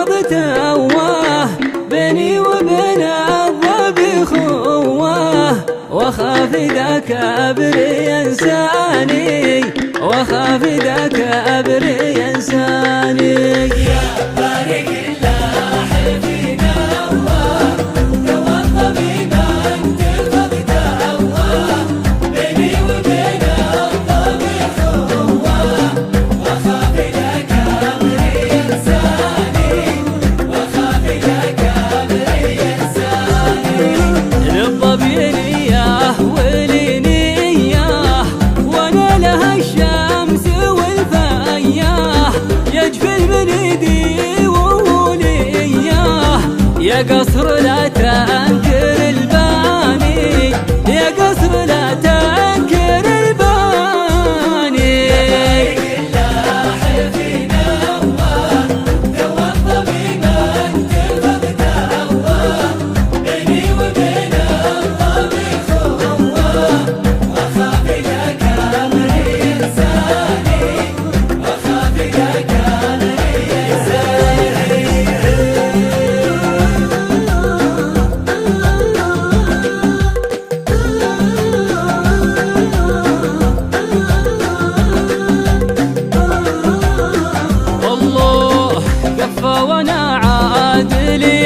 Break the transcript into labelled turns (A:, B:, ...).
A: قفضت أواه بيني وبين الضب خواه، وخاف إذا كبر ينساني، وخاف إذا كبر ينساني.
B: يا بارك الله فينا الله، توضى بما انت فقد الله، بيني وبين الضب خواه، وخاف إذا كبر ينساني، وخاف إذا كبر ينساني.
A: للضب نياه ولنياه، وانا لها الشمس والفياه، يجفل من ايدي وهو لياه. يا قصر لا تنكر الباني، يا قصر لا تنكر الباني.
B: الله فينا الله، توضى بما انت فقد الله، بيني وبين الضب خواه، وخاف إذا كبر ينساني، وخاف إذا كبر ينساني.
A: الله كفى وانا عاد لي